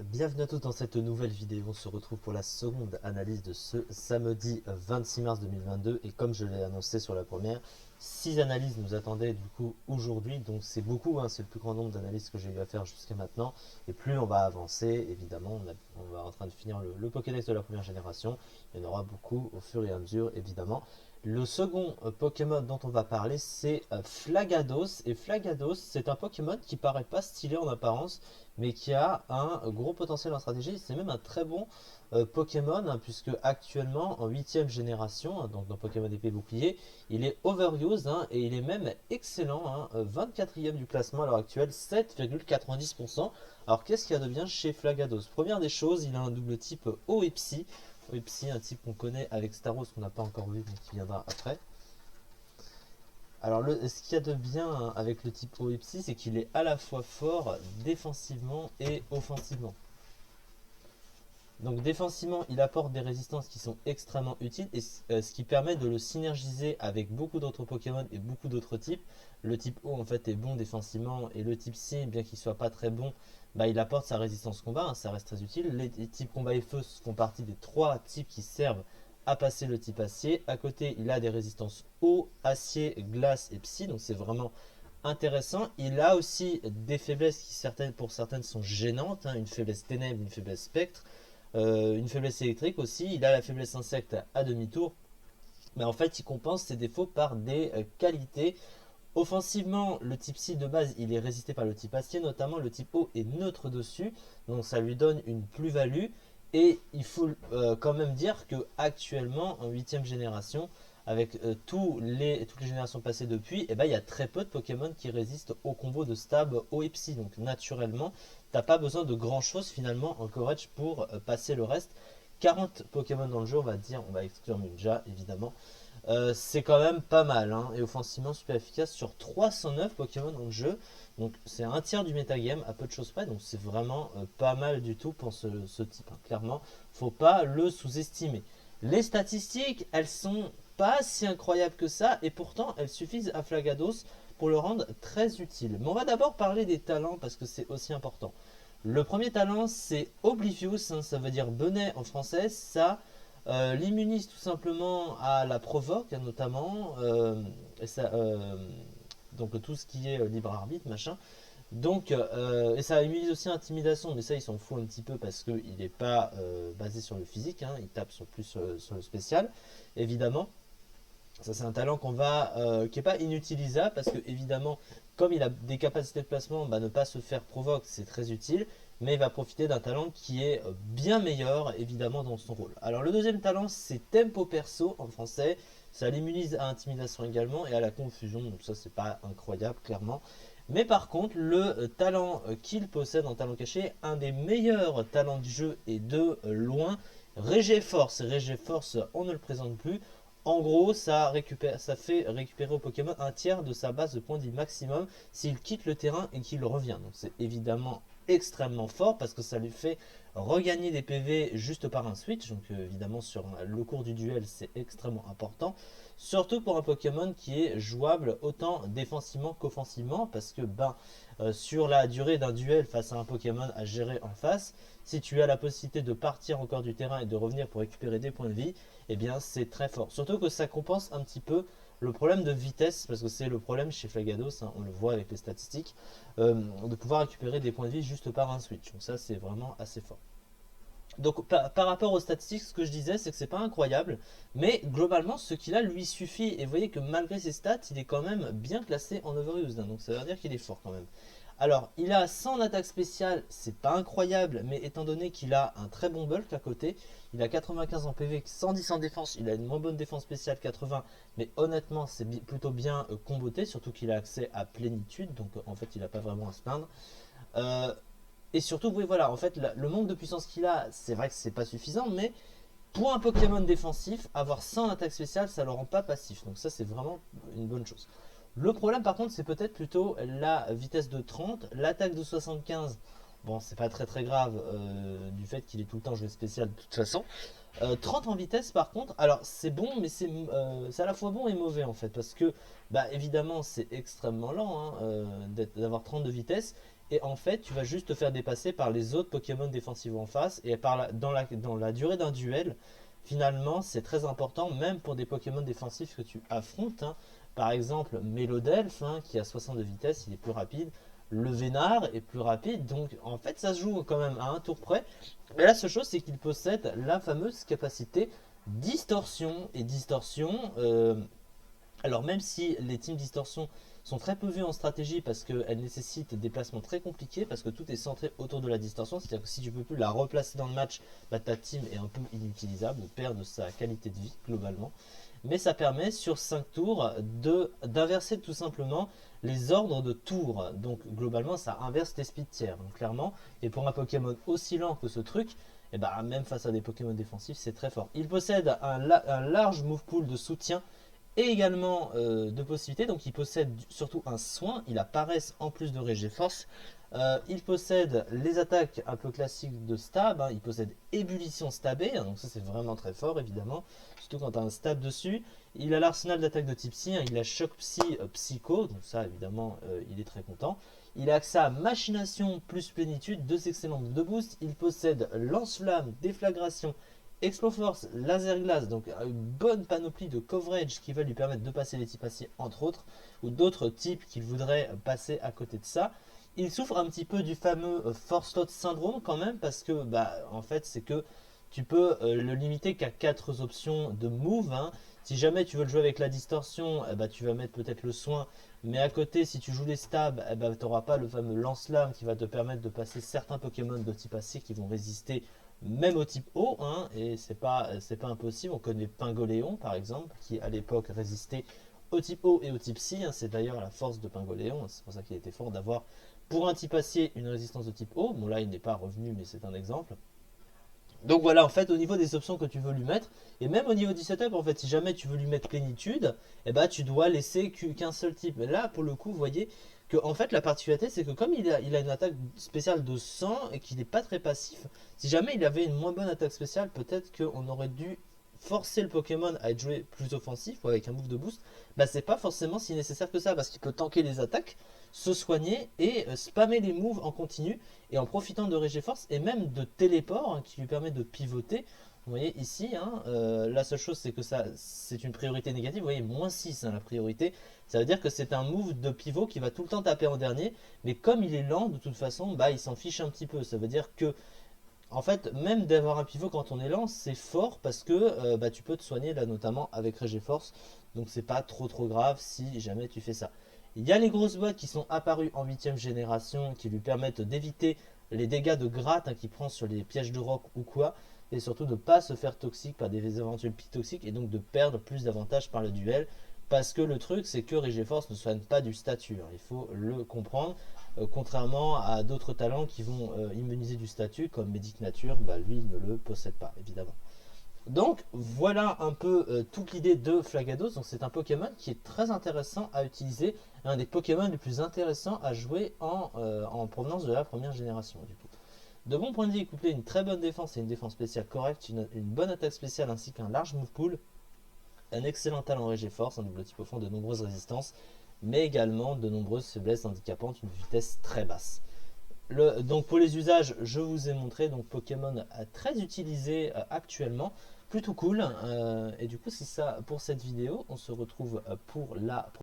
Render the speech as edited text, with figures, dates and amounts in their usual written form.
Bienvenue à tous dans cette nouvelle vidéo. On se retrouve pour la seconde analyse de ce samedi 26 mars 2022. Et comme je l'ai annoncé sur la première, 6 analyses nous attendaient du coup aujourd'hui. Donc c'est beaucoup, hein, c'est le plus grand nombre d'analyses que j'ai eu à faire jusqu'à maintenant. Et plus on va avancer, évidemment, on va en train de finir le Pokédex de la première génération. Il y en aura beaucoup au fur et à mesure, évidemment. Le second Pokémon dont on va parler, c'est Flagados. Et Flagados, c'est un Pokémon qui paraît pas stylé en apparence, mais qui a un gros potentiel en stratégie. C'est même un très bon Pokémon, hein, puisque actuellement, en 8ème génération, hein, donc dans Pokémon épée bouclier, il est overused, hein, et il est même excellent, hein, 24e du classement à l'heure actuelle, 7,90%. Alors qu'est-ce qu'il y a de bien chez Flagados? Première des choses, il a un double type eau et psy. Eau et psy, un type qu'on connaît avec Staros, qu'on n'a pas encore vu, mais qui viendra après. Alors, ce qu'il y a de bien avec le type OEPSI, c'est qu'il est à la fois fort défensivement et offensivement. Donc défensivement, il apporte des résistances qui sont extrêmement utiles, et ce qui permet de le synergiser avec beaucoup d'autres Pokémon et beaucoup d'autres types. Le type O en fait est bon défensivement, et le type C, bien qu'il soit pas très bon, bah, il apporte sa résistance combat, hein, ça reste très utile. Les types combat et feu font partie des 3 types qui servent à passer le type acier. À côté, il a des résistances eau, acier, glace et psy, donc c'est vraiment intéressant. Il a aussi des faiblesses qui pour certaines sont gênantes, hein, une faiblesse ténèbres, une faiblesse spectre, une faiblesse électrique aussi. Il a la faiblesse insecte à demi-tour, mais en fait il compense ses défauts par des qualités. Offensivement, le type C de base, il est résisté par le type acier, notamment le type O est neutre dessus, donc ça lui donne une plus-value. Et il faut quand même dire que actuellement, en 8ème génération, avec toutes les générations passées depuis, eh ben, il y a très peu de Pokémon qui résistent au combo de stab O et Psy. Donc naturellement, t'as pas besoin de grand chose finalement en courage pour passer le reste. 40 Pokémon dans le jeu, on va dire, on va exclure Munja évidemment. C'est quand même pas mal, hein, et offensivement super efficace sur 309 Pokémon dans le jeu. Donc c'est un tiers du metagame à peu de choses près, donc c'est vraiment pas mal du tout pour ce type, hein. Clairement, faut pas le sous-estimer. Les statistiques, elles sont pas si incroyables que ça, et pourtant elles suffisent à Flagados pour le rendre très utile. Mais on va d'abord parler des talents parce que c'est aussi important. Le premier talent, c'est Oblivious, hein, ça veut dire bonnet en français. Ça l'immunise tout simplement à la provoque, hein, notamment, et ça, donc tout ce qui est libre arbitre, machin. Donc, et ça immunise aussi à intimidation, mais ça, il s'en fout un petit peu parce qu'il n'est pas basé sur le physique, hein, il tape plus sur le spécial, évidemment. Ça, c'est un talent qui est pas inutilisable parce que, évidemment, comme il a des capacités de placement, bah, ne pas se faire provoque, c'est très utile. Mais il va profiter d'un talent qui est bien meilleur, évidemment, dans son rôle. Alors, le deuxième talent, c'est Tempo Perso en français. Ça l'immunise à Intimidation également et à la confusion. Donc, ça, c'est pas incroyable, clairement. Mais par contre, le talent qu'il possède en talent caché, un des meilleurs talents du jeu et de loin, Régé Force. Régé Force, on ne le présente plus. En gros, ça fait récupérer au Pokémon un tiers de sa base de points de vie maximum s'il quitte le terrain et qu'il revient. Donc c'est évidemment extrêmement fort parce que ça lui fait regagner des PV juste par un switch. Donc évidemment sur le cours du duel c'est extrêmement important. Surtout pour un Pokémon qui est jouable autant défensivement qu'offensivement parce que sur la durée d'un duel face à un Pokémon à gérer en face, si tu as la possibilité de partir encore du terrain et de revenir pour récupérer des points de vie, eh bien c'est très fort. Surtout que ça compense un petit peu le problème de vitesse, parce que c'est le problème chez Flagados, hein, on le voit avec les statistiques, de pouvoir récupérer des points de vie juste par un switch. Donc ça c'est vraiment assez fort. Donc par rapport aux statistiques, ce que je disais, c'est que c'est pas incroyable, mais globalement, ce qu'il a lui suffit. Et vous voyez que malgré ses stats, il est quand même bien classé en overused, hein, donc ça veut dire qu'il est fort quand même. Alors, il a 100 en attaque spéciale, c'est pas incroyable, mais étant donné qu'il a un très bon bulk à côté, il a 95 en PV, 110 en défense, il a une moins bonne défense spéciale 80, mais honnêtement, c'est plutôt bien comboté, surtout qu'il a accès à plénitude, donc en fait, il a pas vraiment à se plaindre. Euh, et surtout, oui, voilà, en fait, le manque de puissance qu'il a, c'est vrai que c'est pas suffisant, mais pour un Pokémon défensif, avoir 100 en attaque spéciale, ça le rend pas passif. Donc ça, c'est vraiment une bonne chose. Le problème, par contre, c'est peut-être plutôt la vitesse de 30, l'attaque de 75. Bon, c'est pas très très grave du fait qu'il est tout le temps joué spécial de toute façon. 30 en vitesse, par contre, alors c'est bon, mais c'est à la fois bon et mauvais en fait, parce que, bah évidemment, c'est extrêmement lent, hein, d'avoir 30 de vitesse. et en fait tu vas juste te faire dépasser par les autres Pokémon défensifs en face, et dans la durée d'un duel, finalement c'est très important, même pour des Pokémon défensifs que tu affrontes, hein. Par exemple Mélodelph, hein, qui a 60 de vitesse, il est plus rapide. Le Vénard est plus rapide, donc en fait ça se joue quand même à un tour près. Mais la seule chose, c'est qu'il possède la fameuse capacité distorsion. Et distorsion, alors même si les teams distorsion sont très peu vues en stratégie parce qu'elles nécessitent des placements très compliqués, parce que tout est centré autour de la distorsion, c'est-à-dire que si tu peux plus la replacer dans le match, bah, ta team est un peu inutilisable, ou perd de sa qualité de vie globalement. Mais ça permet sur 5 tours d'inverser tout simplement les ordres de tours. Donc globalement ça inverse tes speed tiers, donc, clairement. Et pour un Pokémon aussi lent que ce truc, et bah, même face à des Pokémon défensifs, c'est très fort. Il possède un large move pool de soutien et également de possibilités. Donc il possède surtout un soin, il a paresse en plus de Régéforce. Il possède les attaques un peu classiques de stab, hein. Il possède ébullition stabée, hein, donc ça c'est vraiment très fort évidemment, surtout quand tu as un stab dessus. Il a l'arsenal d'attaque de type psy, hein. Il a choc psy, psycho, donc ça évidemment il est très content. Il a accès à machination plus plénitude, deux excellents de boost. Il possède lance-flamme, déflagration, Exploforce, laser glace, donc une bonne panoplie de coverage qui va lui permettre de passer les types acier entre autres, ou d'autres types qu'il voudrait passer à côté de ça. Il souffre un petit peu du fameux Force Lot syndrome quand même, parce que bah en fait c'est que tu peux le limiter qu'à 4 options de move, hein. Si jamais tu veux le jouer avec la distorsion, bah, tu vas mettre peut-être le soin, mais à côté si tu joues les stabs, bah, tu n'auras pas le fameux lance-lame qui va te permettre de passer certains Pokémon de type acier qui vont résister même au type eau, hein, et c'est pas impossible. On connaît Pingoléon par exemple, qui à l'époque résistait au type eau et au type psy, hein. C'est d'ailleurs la force de Pingoléon, c'est pour ça qu'il était fort d'avoir pour un type acier une résistance de type eau. Bon là il n'est pas revenu, mais c'est un exemple. Donc voilà, en fait, au niveau des options que tu veux lui mettre, et même au niveau du setup, en fait, si jamais tu veux lui mettre plénitude, eh ben, tu dois laisser qu'un seul type. Mais là, pour le coup, vous voyez que, en fait, la particularité, c'est que comme il a une attaque spéciale de 100 et qu'il n'est pas très passif, si jamais il avait une moins bonne attaque spéciale, peut-être qu'on aurait dû forcer le Pokémon à être joué plus offensif ou avec un move de boost. Bah, c'est pas forcément si nécessaire que ça, parce qu'il peut tanker les attaques, se soigner et spammer les moves en continu, et en profitant de Régéforce et même de téléport, hein, qui lui permet de pivoter. Vous voyez ici, hein, la seule chose c'est que ça c'est une priorité négative. Vous voyez, moins 6, hein, la priorité. Ça veut dire que c'est un move de pivot qui va tout le temps taper en dernier. Mais comme il est lent, de toute façon, bah, il s'en fiche un petit peu. Ça veut dire que, en fait, même d'avoir un pivot quand on est lent, c'est fort parce que bah, tu peux te soigner là notamment avec Régéforce. Donc c'est pas trop grave si jamais tu fais ça. Il y a les grosses boîtes qui sont apparues en 8ème génération qui lui permettent d'éviter les dégâts de gratte, hein, qu'il prend sur les pièges de roc ou quoi, et surtout de ne pas se faire toxique par des éventuels pics toxiques, et donc de perdre plus d'avantages par le duel. Parce que le truc, c'est que Régéforce ne soigne pas du statut, hein, il faut le comprendre. Contrairement à d'autres talents qui vont immuniser du statut, comme Médic Nature, bah, lui ne le possède pas, évidemment. Donc voilà un peu toute l'idée de Flagados. Donc c'est un Pokémon qui est très intéressant à utiliser, un des Pokémon les plus intéressants à jouer en provenance de la première génération du coup. De bon point de vue, il couplait une très bonne défense et une défense spéciale correcte, une bonne attaque spéciale ainsi qu'un large move pool, un excellent talent Régéforce, un double type au fond, de nombreuses résistances, mais également de nombreuses faiblesses handicapantes, une vitesse très basse. Donc pour les usages, je vous ai montré donc Pokémon très utilisé actuellement, plutôt cool. Et du coup c'est ça pour cette vidéo. On se retrouve pour la prochaine.